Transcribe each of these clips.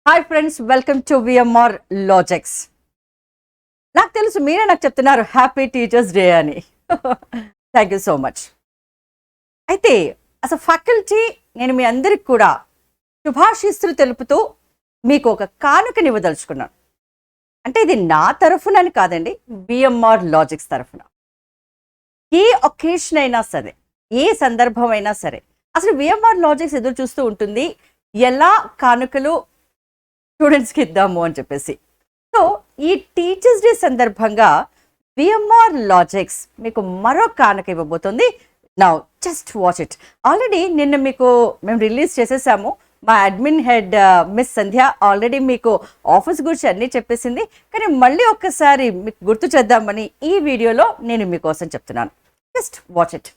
Hi friends, welcome to VMR logics. నాకు తెలుసు మీరే నాకు చెప్తున్నారు హ్యాపీ టీచర్స్ డే అని. Thank you so much. అయితే అసలు ఫ్యాకల్టీ నేను మీ అందరికి కూడా శుభాశీస్సులు తెలుపుతూ మీకు ఒక కానుకని ఇవ్వదలుచుకున్నాను. అంటే ఇది నా తరఫునని కాదండి, విఎంఆర్ లాజిక్స్ తరఫున. ఏ ఒకేషన్ అయినా సరే, ఏ సందర్భం అయినా సరే, అసలు విఎంఆర్ లాజిక్స్ ఎదురు చూస్తూ ఉంటుంది ఎలా కానుకలు స్టూడెంట్స్కి ఇద్దాము అని చెప్పేసి. సో ఈ టీచర్స్ డే సందర్భంగా విఎంఆర్ లాజిక్స్ మీకు మరో కానుక ఇవ్వబోతుంది. Now just watch it. Already నిన్న మీకు మేము రిలీజ్ చేసేసాము. మా admin head miss Sandhya already మీకు ఆఫీస్ గురించి అన్నీ చెప్పేసింది. కానీ మళ్ళీ ఒక్కసారి మీకు గుర్తు చేద్దామని ఈ వీడియోలో నేను మీకోసం చెప్తున్నాను. Just watch it.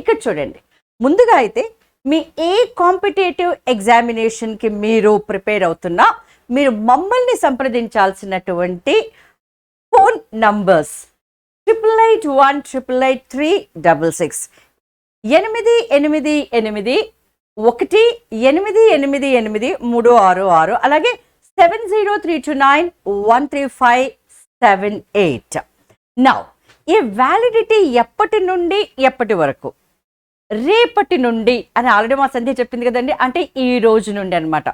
ఇక్కడ చూడండి. ముందుగా అయితే మీ ఏ కాంపిటేటివ్ ఎగ్జామినేషన్కి మీరు ప్రిపేర్ అవుతున్నా మీరు మమ్మల్ని సంప్రదించాల్సినటువంటి ఫోన్ నంబర్స్ 8881888366 8881888366 అలాగే 7032913578. నౌ ఈ వ్యాలిడిటీ ఎప్పటి నుండి ఎప్పటి వరకు? రేపటి నుండి అని ఆల్రెడీ మా సంధ్య చెప్పింది కదండి, అంటే ఈ రోజు నుండి అనమాట.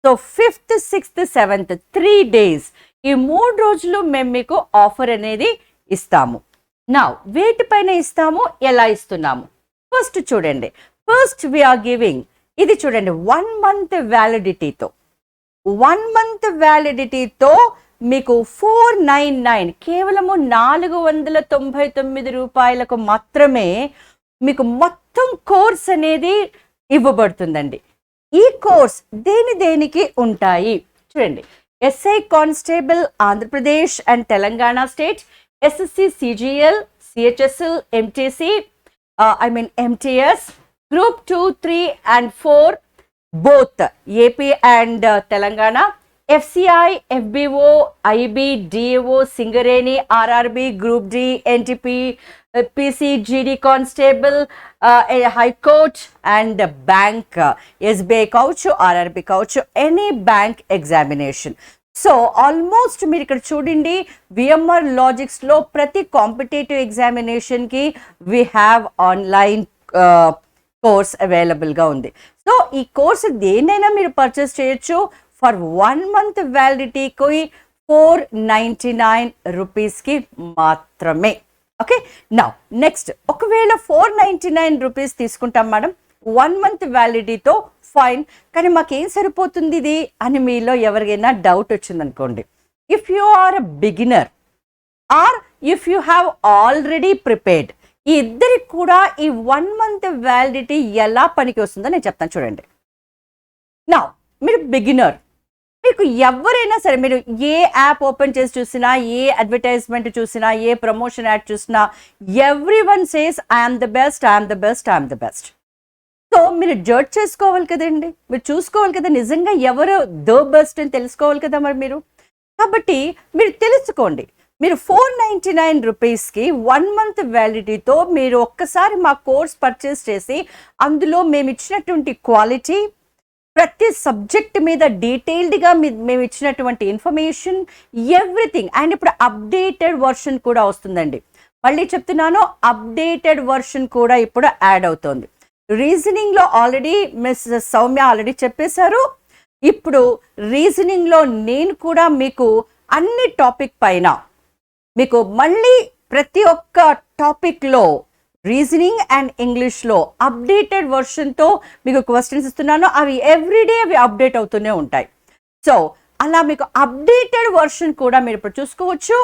So 5th, 6th, 7th 3 days, ఈ 3 రోజులు మేము మీకు ఆఫర్ అనేది ఇస్తాము. నా వేటిపైన ఇస్తాము, ఎలా ఇస్తున్నాము? ఫస్ట్ చూడండి. ఫస్ట్ వీఆర్ గివింగ్, ఇది చూడండి, 1 month వ్యాలిడిటీతో 1 month వ్యాలిడిటీతో మీకు 499 కేవలము 499 రూపాయలకు మాత్రమే మీకు మొత్తం కోర్స్ అనేది ఇవ్వబడుతుందండి. ఈ కోర్స్ దేనికి ఉంటాయి చూడండి. SI constable Andhra Pradesh and Telangana state, SSC CGL, CHSL, MTC, MTS, group 2, 3 and 4 both AP and Telangana, FCI, FBO, IB, DAO, Singareni, RRB, group D, NTP, PC, GD constable, high court and bank, SBI కావచ్చు, RRB కావచ్చు, any bank examination. So almost మీరు ఇక్కడ చూడండి, విఎంఆర్ లాజిక్స్లో ప్రతి competitive ఎగ్జామినేషన్కి we have online course అవైలబుల్గా ఉంది. సో ఈ కోర్స్ దేనైనా మీరు పర్చేస్ చేయొచ్చు. ఫర్ 1 month వ్యాలిడిటీకి 499 రూపీస్కి మాత్రమే. ఓకే, నా నెక్స్ట్, ఒకవేళ 499 రూపీస్ తీసుకుంటాం మేడం 1 month వ్యాలిడిటీతో, ఫైన్. కానీ మాకేం సరిపోతుంది ఇది అని మీలో ఎవరికైనా డౌట్ వచ్చిందనుకోండి. If you are a beginner or if you have already prepared, ఈ ఇద్దరికి కూడా ఈ 1 month వ్యాలిడిటీ ఎలా పనికి వస్తుందో నేను చెప్తాను చూడండి. నా మీరు బిగినర్, మీకు ఎవరైనా సరే, మీరు ఏ యాప్ ఓపెన్ చేసి చూసినా, ఏ అడ్వర్టైజ్మెంట్ చూసినా, ఏ ప్రమోషన్ యాడ్ చూసినా, everyone says I'm the best, I'm the best, I'm the best. So మీరు జడ్జ్ చేసుకోవాలి కదండి, మీరు చూసుకోవాలి కదా నిజంగా ఎవరు ద బెస్ట్ అని తెలుసుకోవాలి కదా మరి మీరు. కాబట్టి మీరు తెలుసుకోండి. మీరు 499 రూపీస్కి 1 month వ్యాలిడిటీతో మీరు ఒక్కసారి మా కోర్స్ పర్చేస్ చేసి, అందులో మేము ఇచ్చినటువంటి క్వాలిటీ, ప్రతి సబ్జెక్ట్ మీద డీటెయిల్డ్గా మేము ఇచ్చినటువంటి ఇన్ఫర్మేషన్, ఎవ్రీథింగ్. అండ్ ఇప్పుడు అప్డేటెడ్ వర్షన్ కూడా వస్తుందండి. మళ్ళీ చెప్తున్నాను, అప్డేటెడ్ వర్షన్ కూడా ఇప్పుడు యాడ్ అవుతుంది. రీజనింగ్లో ఆల్రెడీ మిస్ సౌమ్య ఆల్రెడీ చెప్పేశారు. ఇప్పుడు రీజనింగ్లో నేను కూడా మీకు అన్ని టాపిక్ పైన మీకు మళ్ళీ ప్రతి ఒక్క టాపిక్లో రీజనింగ్ అండ్ ఇంగ్లీష్లో అప్డేటెడ్ వర్షన్తో మీకు క్వశ్చన్స్ ఇస్తున్నాను. అవి ఎవ్రీడే అవి అప్డేట్ అవుతూనే ఉంటాయి. సో అలా మీకు అప్డేటెడ్ వర్షన్ కూడా మీరు ఇప్పుడు చూసుకోవచ్చు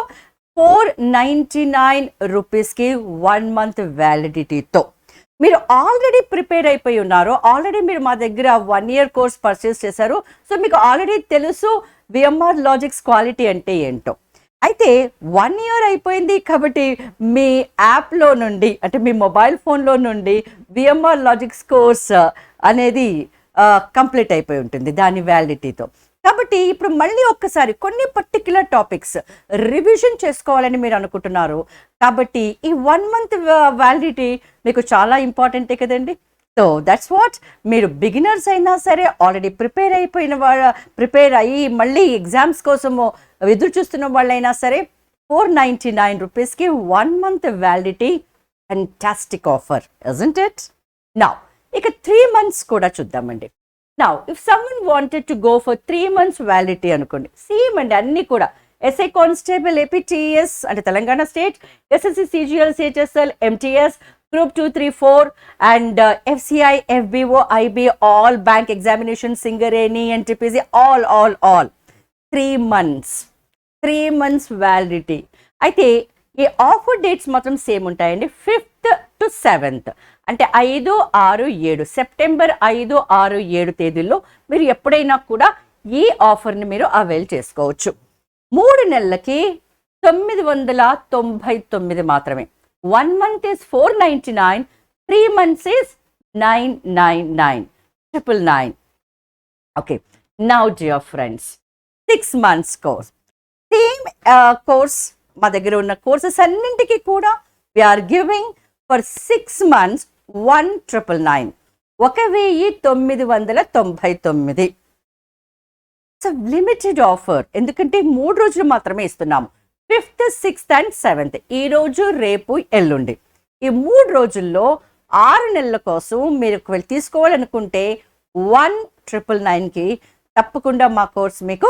499 రూపీస్కి 1 month వ్యాలిడిటీతో. మీరు ఆల్రెడీ ప్రిపేర్ అయిపోయి ఉన్నారు, ఆల్రెడీ మీరు మా దగ్గర 1 year కోర్స్ పర్చేస్ చేశారు. సో మీకు ఆల్రెడీ తెలుసు విఎంఆర్ లాజిక్స్ క్వాలిటీ అంటే ఏంటో. అయితే 1 year అయిపోయింది కాబట్టి మీ యాప్లో నుండి, అంటే మీ మొబైల్ ఫోన్లో నుండి విఎంఆర్ లాజిక్స్ కోర్స్ అనేది కంప్లీట్ అయిపోయి ఉంటుంది దాని వ్యాలిడిటీతో. కాబట్టి ఇప్పుడు మళ్ళీ ఒక్కసారి కొన్ని పర్టిక్యులర్ టాపిక్స్ రివిజన్ చేసుకోవాలని మీరు అనుకుంటున్నారు. కాబట్టి ఈ 1 month వ్యాలిడిటీ మీకు చాలా ఇంపార్టెంటే కదండి. సో దట్స్ వాట్, మీరు బిగినర్స్ అయినా సరే, ఆల్రెడీ ప్రిపేర్ అయ్యి మళ్ళీ ఎగ్జామ్స్ కోసము ఎదురు చూస్తున్న వాళ్ళైనా సరే, 499 రూపీస్కి 1 month validity, fantastic offer, isn't it? Now ఇక 3 months కూడా చూద్దామండి. Now if someone wanted to go for 3 months validity అనుకోండి, సేమ్ అండి అన్నీ కూడా ఎస్ఐ కానిస్టేబుల్, ఏపీటీఎస్ అంటే Telangana state, SSC CGL, CHSL, MTS, Group 2, 3, 4 and FCI, FBO, IB, all bank examinations, Singareni, NTPC, all 3 months, 3 months validity. అయితే ఈ offer dates మాత్రం same ఉంటాయండి, 5th to 7th, అంటే 5, 6, 7 సెప్టెంబర్ 5, 6, 7 తేదీల్లో మీరు ఎప్పుడైనా కూడా ఈ ఆఫర్ని మీరు అవైల్ చేసుకోవచ్చు. 3 నెలలకి 999 మాత్రమే. 1 month is 499, 3 months is 999, 999. Okay, now dear friends, 6 months course, same course, మా దగ్గర ఉన్న కోర్సెస్ అన్నింటికి కూడా we are giving for 6 months 1999, 1999. It's a limited offer, ఎందుకంటే 3 రోజులు మాత్రమే ఇస్తున్నాము, 5th, 6th and 7th, ఈ రోజు, రేపు, ఎల్లుండి. ఈ 3 రోజుల్లో 6 నెలల కోసం మీరు తీసుకోవాలనుకుంటే 1999కి తప్పకుండా మా కోర్స్ మీకు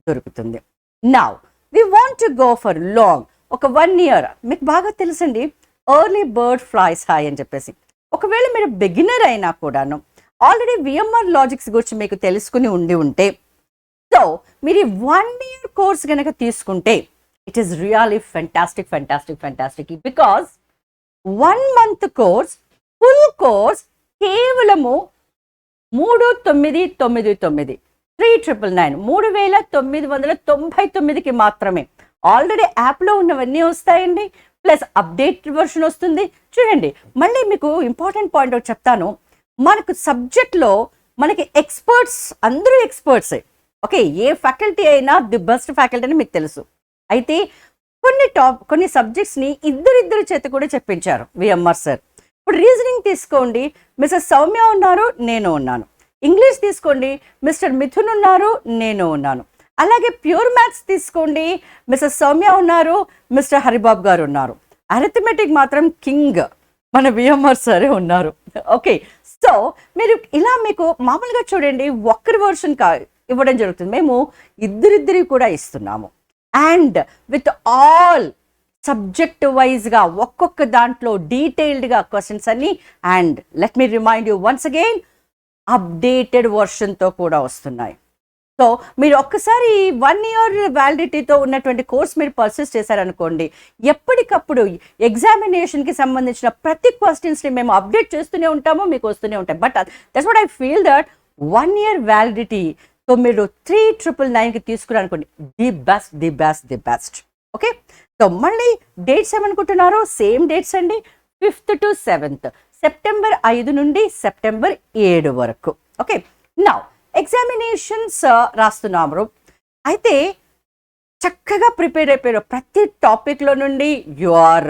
దొరుకుతుంది. Now we want to go for long, ఒక 1 year. మీకు బాగా తెలుసండి ఎర్లీ బర్డ్ ఫ్లైస్ హై అని చెప్పేసి. ఒకవేళ మీరు బిగినర్ అయినా కూడాను ఆల్రెడీ విఎంఆర్ లాజిక్స్ గురించి మీకు తెలుసుకుని ఉంటే, సో మీరు 1 year కోర్స్ కనుక తీసుకుంటే it is really fantastic because 1 month course, full course కేవలము 3999, 3999కి మాత్రమే. ఆల్రెడీ యాప్లో ఉన్నవన్నీ వస్తాయండి, ప్లస్ అప్డేట్ వర్షన్ వస్తుంది. చూడండి, మళ్ళీ మీకు ఇంపార్టెంట్ పాయింట్ ఒకటి చెప్తాను. మనకు సబ్జెక్ట్లో మనకి ఎక్స్పర్ట్స్, అందరూ ఎక్స్పర్ట్సే. ఓకే, ఏ ఫ్యాకల్టీ అయినా ది బెస్ట్ ఫ్యాకల్టీ అని మీకు తెలుసు. అయితే కొన్ని సబ్జెక్ట్స్ని ఇద్దరు చేత కూడా చెప్పించారు విఎంఆర్ సార్. ఇప్పుడు రీజనింగ్ తీసుకోండి, మిస్టర్ సౌమ్య ఉన్నారు, నేను ఉన్నాను. ఇంగ్లీష్ తీసుకోండి, మిస్టర్ మిథున్ ఉన్నారు, నేను ఉన్నాను. అలాగే ప్యూర్ మ్యాథ్స్ తీసుకోండి, మిస్టర్ సౌమ్య ఉన్నారు, మిస్టర్ హరిబాబు గారు ఉన్నారు. అరిథమెటిక్ మాత్రం కింగ్ మన విఎంఆర్ సారే ఉన్నారు. ఓకే, సో మీరు ఇలా మీకు మామూలుగా చూడండి ఒక్కరి వర్షన్ ఇవ్వడం జరుగుతుంది, మేము ఇద్దరిద్దరి కూడా ఇస్తున్నాము. అండ్ విత్ ఆల్ సబ్జెక్ట్ వైజ్గా ఒక్కొక్క దాంట్లో డీటెయిల్డ్గా క్వశ్చన్స్ అన్ని. And let me remind you once again, updated వర్షన్తో కూడా వస్తున్నాయి. సో మీరు ఒక్కసారి 1 year వ్యాలిడిటీతో ఉన్నటువంటి కోర్స్ మీరు పర్చేస్ చేశారనుకోండి, ఎప్పటికప్పుడు ఎగ్జామినేషన్కి సంబంధించిన ప్రతి క్వశ్చన్స్ని మేము అప్డేట్ చేస్తూనే ఉంటాము, మీకు వస్తూనే ఉంటాయి. But that's what I feel that 1 year validity so మీరు 3999కి తీసుకురానుకోండి, ది బెస్ట్. ఓకే, సో మళ్ళీ డేట్స్ ఏమనుకుంటున్నారు, సేమ్ డేట్స్ అండి, 5th to 7th, సెప్టెంబర్ 5 నుండి సెప్టెంబర్ 7 వరకు. ఓకే, నౌ ఎగ్జామినేషన్స్ రాస్తున్నాము. అయితే చక్కగా ప్రిపేర్ అయిపోయారు, ప్రతి టాపిక్లో నుండి యు ఆర్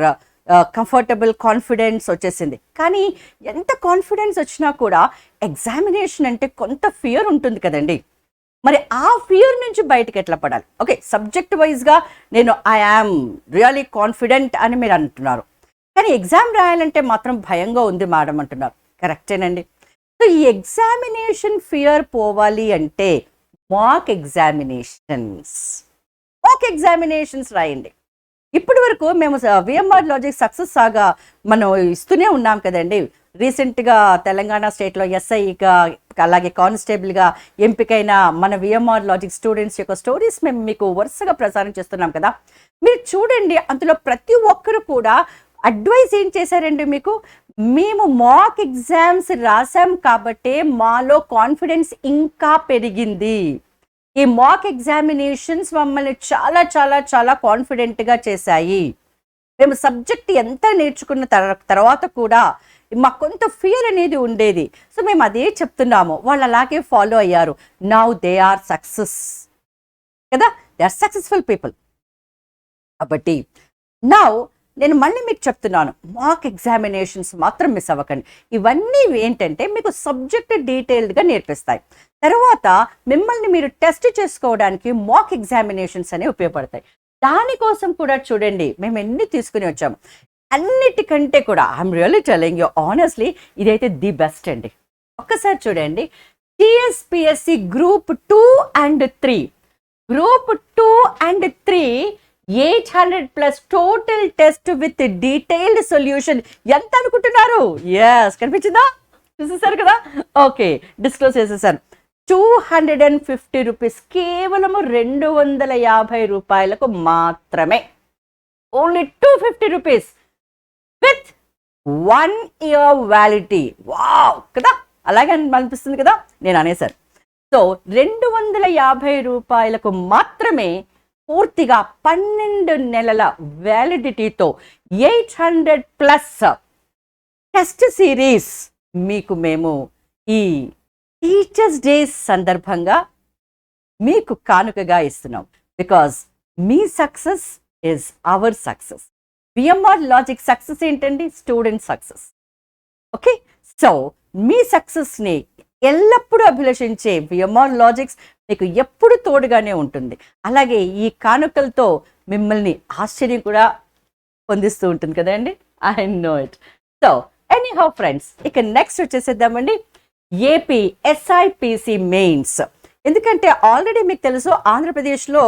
కంఫర్టబుల్, కాన్ఫిడెన్స్ వచ్చేసింది. కానీ ఎంత కాన్ఫిడెన్స్ వచ్చినా కూడా ఎగ్జామినేషన్ అంటే కొంత ఫియర్ ఉంటుంది కదండి. మరి ఆ ఫియర్ నుంచి బయటకు ఎట్లా పడాలి? ఓకే, సబ్జెక్ట్ వైజ్గా నేను ఐ యామ్ రియలీ కాన్ఫిడెంట్ అని మీరు అంటున్నారు, కానీ ఎగ్జామ్ రాయాలంటే మాత్రం భయంగా ఉంది మేడం అంటున్నారు. కరెక్టేనండి. సో ఈ ఎగ్జామినేషన్ ఫియర్ పోవాలి అంటే మాక్ ఎగ్జామినేషన్స్ రాయండి. ఇప్పటి వరకు మేము విఎంఆర్ లాజిక్ సక్సెస్ సాగా మనం ఇస్తూనే ఉన్నాం కదండి. రీసెంట్గా తెలంగాణ స్టేట్లో ఎస్ఐగా అలాగే కానిస్టేబుల్గా ఎంపికైన మన విఎంఆర్ లాజిక్ స్టూడెంట్స్ యొక్క స్టోరీస్ మేము మీకు వరుసగా ప్రసారం చేస్తున్నాం కదా. మీరు చూడండి, అందులో ప్రతి ఒక్కరు కూడా అడ్వైస్ ఏం చేశారండి మీకు, మేము మాక్ ఎగ్జామ్స్ రాసాం కాబట్టి మాలో కాన్ఫిడెన్స్ ఇంకా పెరిగింది. ఈ మాక్ ఎగ్జామినేషన్స్ మమ్మల్ని చాలా చాలా చాలా కాన్ఫిడెంట్గా చేశాయి. మేము సబ్జెక్ట్ ఎంత నేర్చుకున్న తర్వాత కూడా మాకు కొంత ఫియర్ అనేది ఉండేది. సో మేము అదే చెప్తున్నాము, వాళ్ళు అలాగే ఫాలో అయ్యారు. నౌ దే ఆర్ సక్సెస్ కదా, దే ఆర్ సక్సెస్ఫుల్ పీపుల్. కాబట్టి నౌ నేను మళ్ళీ మీకు చెప్తున్నాను, మాక్ ఎగ్జామినేషన్స్ మాత్రం మిస్ అవ్వకండి. ఇవన్నీ ఏంటంటే మీకు సబ్జెక్ట్ డీటెయిల్డ్గా నేర్పిస్తాయి. తర్వాత మిమ్మల్ని మీరు టెస్ట్ చేసుకోవడానికి మాక్ ఎగ్జామినేషన్స్ అనేవి ఉపయోగపడతాయి. దానికోసం కూడా చూడండి మేము ఎన్ని తీసుకుని వచ్చాము. అన్నిటికంటే కూడా I'm really telling you honestly, ఇదైతే ది బెస్ట్ అండి. ఒక్కసారి చూడండి, TSPSC group 2 and 3, group 2 and 3 800+ total test with detailed solution. ఎంత అనుకుంటున్నారు? ఎస్, కనిపించిందా? చూసేసారు కదా? ఓకే, డిస్క్లోజ్ చేసేసాను. 250 రూపీస్, కేవలము 250 రూపాయలకు మాత్రమే. Only 250 rupees with 1 year validity. Wow కదా, అలాగే అనిపిస్తుంది కదా, నేను అనేసాను. సో 250 రూపాయలకు మాత్రమే పూర్తిగా 12 నెలల వ్యాలిడిటీతో 800+ టెస్ట్ సిరీస్ మీకు మేము ఈ టీచర్స్ డే సందర్భంగా మీకు కానుకగా ఇస్తున్నాం. బికాజ్ మీ success is our success. VMR Logic success ఏంటండి? Student success. ఓకే, సో మీ సక్సెస్ని ఎల్లప్పుడూ అభిలషించే విఎంఆర్ లాజిక్స్ మీకు ఎప్పుడు తోడుగానే ఉంటుంది. అలాగే ఈ కానుకలతో మిమ్మల్ని ఆశ్చర్యం కూడా పొందిస్తూ ఉంటుంది కదండి. I know it. So anyhow friends, ఇక నెక్స్ట్ వచ్చేసేద్దామండి, ఏపీ ఎస్ఐపిసి మెయిన్స్. ఎందుకంటే ఆల్రెడీ మీకు తెలుసు, ఆంధ్రప్రదేశ్లో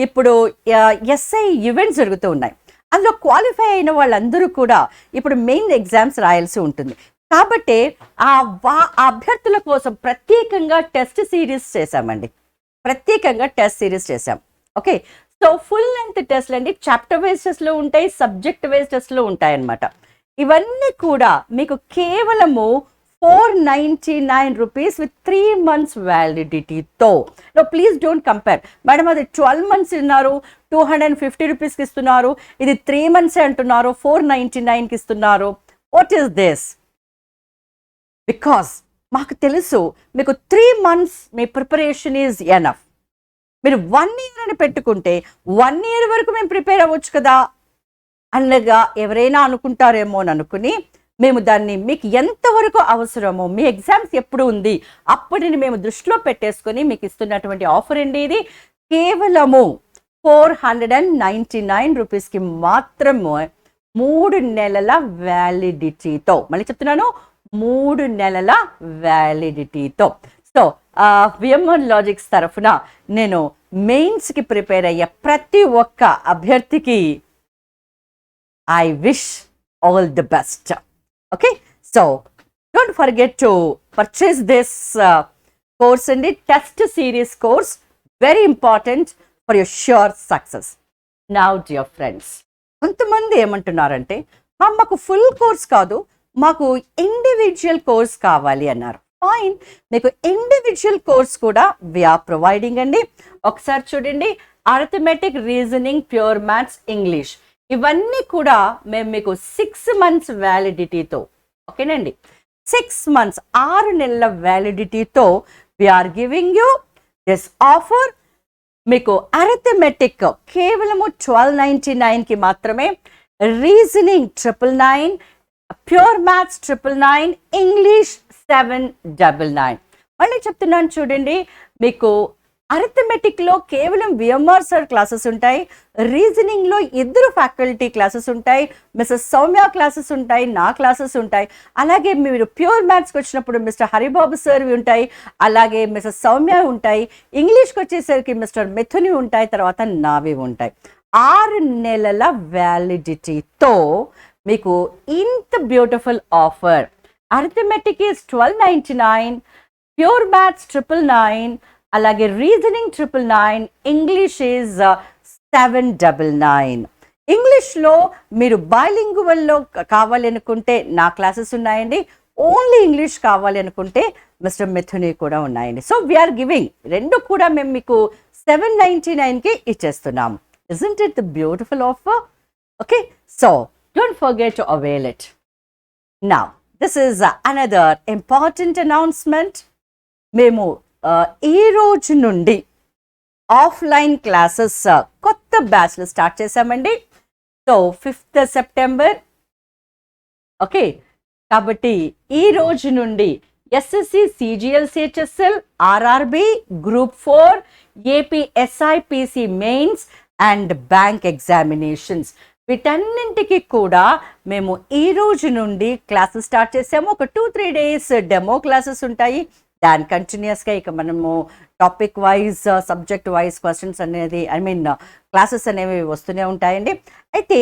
ఇప్పుడు ఎస్ఐ ఈవెంట్స్ జరుగుతూ ఉన్నాయి. అందులో క్వాలిఫై అయిన వాళ్ళందరూ కూడా ఇప్పుడు మెయిన్ ఎగ్జామ్స్ రాయాల్సి ఉంటుంది. కాబట్టి ఆ అభ్యర్థుల కోసం ప్రత్యేకంగా టెస్ట్ సిరీస్ చేశామండి. ప్రత్యేకంగా టెస్ట్ సిరీస్ చేశాం. ఓకే, సో ఫుల్ లెంత్ టెస్ట్లు అండి, చాప్టర్ వైజ్ టెస్ట్లు ఉంటాయి, సబ్జెక్ట్ వైజ్ టెస్ట్లు ఉంటాయి అన్నమాట. ఇవన్నీ కూడా మీకు కేవలము 499 రూపీస్ విత్ 3 months వ్యాలిడిటీతో. No please don't compare. Madam అది 12 months ఇస్తున్నారు, 250 రూపీస్కి ఇస్తున్నారు, ఇది 3 months అంటున్నారు, 499కి ఇస్తున్నారు. What is this? బికాస్ మాకు తెలుసు మీకు 3 months me preparation is enough. మీరు 1 year అని పెట్టుకుంటే 1 year వరకు మేము ప్రిపేర్ అవ్వచ్చు కదా అన్నగా ఎవరైనా అనుకుంటారేమో అని అనుకుని మేము దాన్ని మీకు ఎంతవరకు అవసరమో, మీ ఎగ్జామ్స్ ఎప్పుడు ఉంది అప్పటిని మేము దృష్టిలో పెట్టేసుకొని మీకు ఇస్తున్నటువంటి ఆఫర్ అండి ఇది. కేవలము 499 రూపీస్కి మాత్రమే 3 నెలల వ్యాలిడిటీతో. మళ్ళీ చెప్తున్నాను, 3 నెలల వ్యాలిడిటీతో. సో విఎంఆర్ లాజిక్స్ తరఫున నేను మెయిన్స్కి ప్రిపేర్ అయ్యే ప్రతి ఒక్క అభ్యర్థికి I wish all the best. Okay, so don't forget to purchase this course అండి, test series course. Very important for your sure success. Now dear friends, కొంతమంది ఏమంటున్నారంటే మాకు ఫుల్ కోర్స్ కాదు, మాకు ఇండివిజువల్ కోర్స్ కావాలి అన్నారు. ఫైన్, మీకు ఇండివిజువల్ కోర్స్ కూడా వీఆర్ ప్రొవైడింగ్ అండి. ఒకసారి చూడండి, arithmetic, reasoning, pure maths, English, ఇవన్నీ కూడా మేము మీకు 6 months వ్యాలిడిటీతో. ఓకేనండి, 6 months 6 నెలల వ్యాలిడిటీతో we're giving you this offer. మీకు అరిథమెటిక్ కేవలము 1299కి మాత్రమే, రీజనింగ్ 999, ప్యూర్ మ్యాథ్స్ 999, ఇంగ్లీష్ 799. మళ్ళీ చెప్తున్నాను చూడండి, మీకు అరిథమెటిక్లో కేవలం విఎంఆర్ సార్ క్లాసెస్ ఉంటాయి, రీజనింగ్లో 2 ఫ్యాకల్టీ క్లాసెస్ ఉంటాయి, మిస్సెస్ సౌమ్య క్లాసెస్ ఉంటాయి, నా క్లాసెస్ ఉంటాయి. అలాగే మీరు ప్యూర్ మ్యాథ్స్కి వచ్చినప్పుడు మిస్టర్ హరిబాబు సార్వి ఉంటాయి, అలాగే మిస్సెస్ సౌమ్య ఉంటాయి. ఇంగ్లీష్కి వచ్చేసరికి మిస్టర్ మిథుని ఉంటాయి, తర్వాత నావి ఉంటాయి. 6 నెలల వ్యాలిడిటీతో మీకు ఇంత beautiful offer. Arithmetic is 1299, pure maths 999, అలాగే రీజనింగ్ 999, ఇంగ్లీష్ ఈజ్ 799. ఇంగ్లీష్లో మీరు బైలింగువల్లో కావాలి అనుకుంటే నా క్లాసెస్ ఉన్నాయండి, ఓన్లీ ఇంగ్లీష్ కావాలి అనుకుంటే మిస్టర్ మిథుని కూడా ఉన్నాయండి. సో వీఆర్ గివింగ్, రెండు కూడా మేము మీకు 799కి ఇచ్చేస్తున్నాం. Isn't it the beautiful offer? Okay, so don't forget to avail it. Now, this is another important announcement. మేము ఈ రోజు నుండి ఆఫ్లైన్ క్లాసెస్ కొత్త బ్యాచ్లు స్టార్ట్ చేశామండి. So 5th September. ఓకే, కాబట్టి ఈ రోజు నుండి SSC CGL CHSL RRB group 4 AP SI PC mains and bank examinations వీటన్నింటికి కూడా మేము ఈ రోజు నుండి క్లాసెస్ స్టార్ట్ చేసాము. ఒక 2-3 డేస్ డెమో క్లాసెస్ ఉంటాయి. దాని కంటిన్యూస్గా ఇక మనము topic wise subject wise questions అనేది క్లాసెస్ అనేవి వస్తూనే ఉంటాయండి. అయితే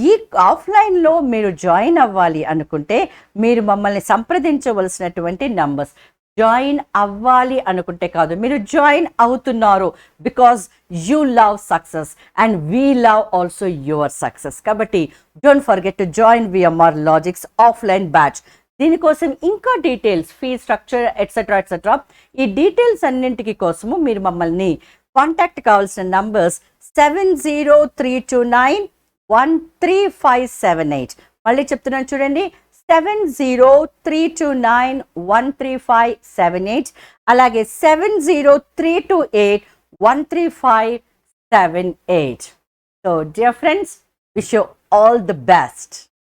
ఈ ఆఫ్లైన్లో మీరు జాయిన్ అవ్వాలి అనుకుంటే మీరు మమ్మల్ని సంప్రదించవలసినటువంటి నంబర్స్, జాయిన్ అవ్వాలి అనుకుంటే కాదు, మీరు జాయిన్ అవుతున్నారు because you love success and we love also your success. కాబట్టి don't forget to join VMR Logics offline batch. దీనికోసం ఇంకా details, fee structure etcetera etcetera, ఈ డీటెయిల్స్ అన్నింటికి కోసము మీరు మమ్మల్ని కాంటాక్ట్ కావాల్సిన నంబర్స్ 7032913578. మళ్ళీ చెప్తున్నాను చూడండి, 7032913578, అలాగే 70328135778. So dear friends, wish you all the best.